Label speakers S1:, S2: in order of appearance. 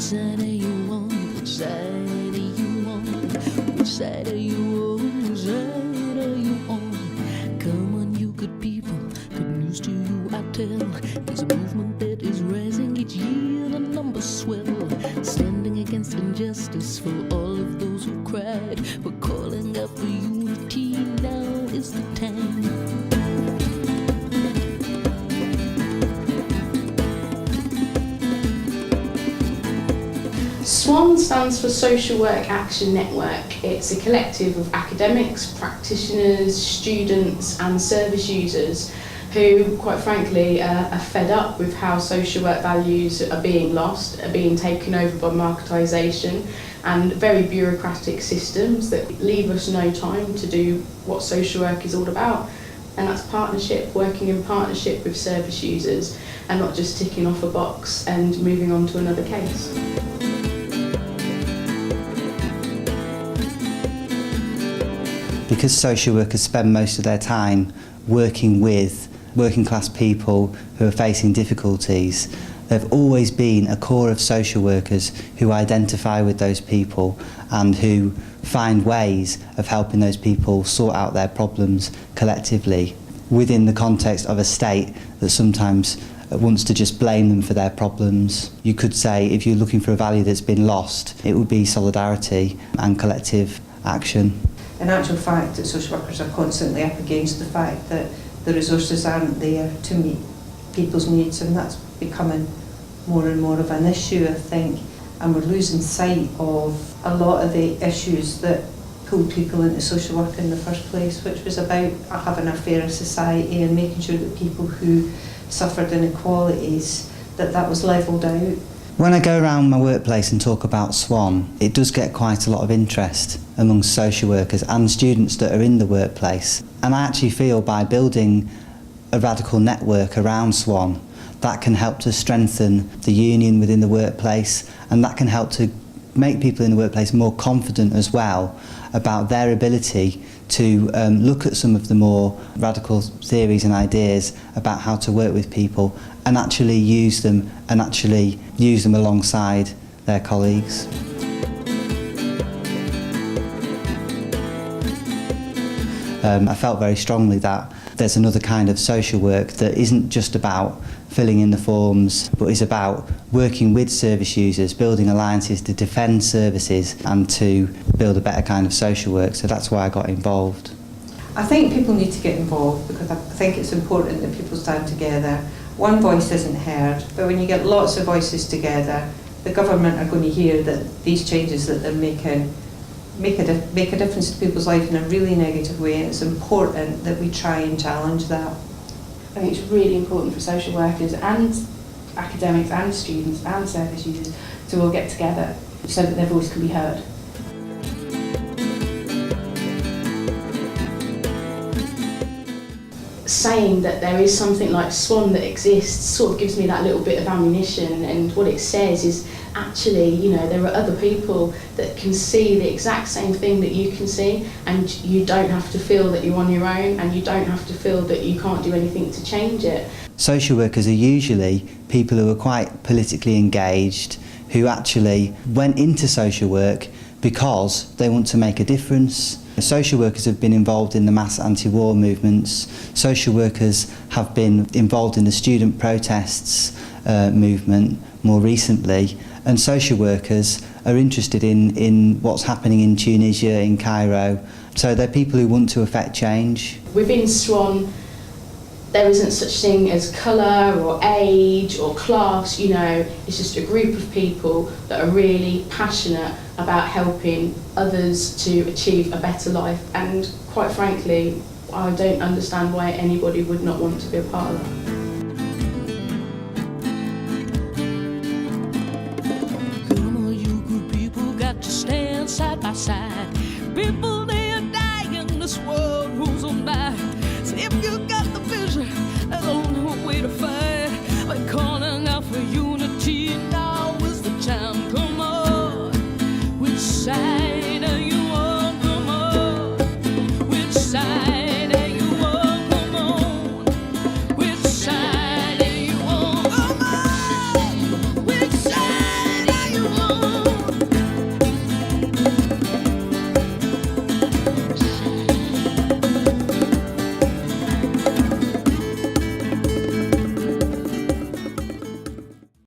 S1: side are you on? Which side are you on? Which side are you on? Which side are you on? Come on, you good people, good news to you I tell. There's a movement that is rising each year, the numbers swell. Standing against injustice for all of those who cried. We're calling out for unity, now is the time.
S2: SWAN stands for Social Work Action Network. It's a collective of academics, practitioners, students and service users who, quite frankly, are fed up with how social work values are being lost, are being taken over by marketisation and very bureaucratic systems that leave us no time to do what social work is all about. And that's partnership, working in partnership with service users and not just ticking off a box and moving on to another case.
S3: Because social workers spend most of their time working with working class people who are facing difficulties, there have always been a core of social workers who identify with those people and who find ways of helping those people sort out their problems collectively within the context of a state that sometimes wants to just blame them for their problems. You could say if you're looking for a value that's been lost, it would be solidarity and collective action.
S4: In actual fact, that social workers are constantly up against the fact that the resources aren't there to meet people's needs, and that's becoming more and more of an issue, I think, and we're losing sight of a lot of the issues that pulled people into social work in the first place, which was about having a fairer society and making sure that people who suffered inequalities, that was levelled out.
S3: When I go around my workplace and talk about SWAN, it does get quite a lot of interest amongst social workers and students that are in the workplace. And I actually feel by building a radical network around SWAN, that can help to strengthen the union within the workplace, and that can help to make people in the workplace more confident as well about their ability to look at some of the more radical theories and ideas about how to work with people and actually use them alongside their colleagues. I felt very strongly that there's another kind of social work that isn't just about filling in the forms, but is about working with service users, building alliances to defend services and to build a better kind of social work. So that's why I got involved.
S4: I think people need to get involved because I think it's important that people stand together. One voice isn't heard, but when you get lots of voices together, the government are going to hear that these changes that they're making make a difference to people's life in a really negative way, and it's important that we try and challenge that.
S2: I think it's really important for social workers and academics and students and service users to all get together so that their voice can be heard. Saying that there is something like SWAN that exists sort of gives me that little bit of ammunition, and what it says is actually, you know, there are other people that can see the exact same thing that you can see, and you don't have to feel that you're on your own, and you don't have to feel that you can't do anything to change it.
S3: Social workers are usually people who are quite politically engaged, who actually went into social work because they want to make a difference. Social workers have been involved in the mass anti-war movements. Social workers have been involved in the student protests movement more recently. And social workers are interested in what's happening in Tunisia, in Cairo. So they're people who want to affect change.
S2: Within SWAN, there isn't such thing as colour or age or class, you know, it's just a group of people that are really passionate about helping others to achieve a better life, and quite frankly, I don't understand why anybody would not want to be a part of that.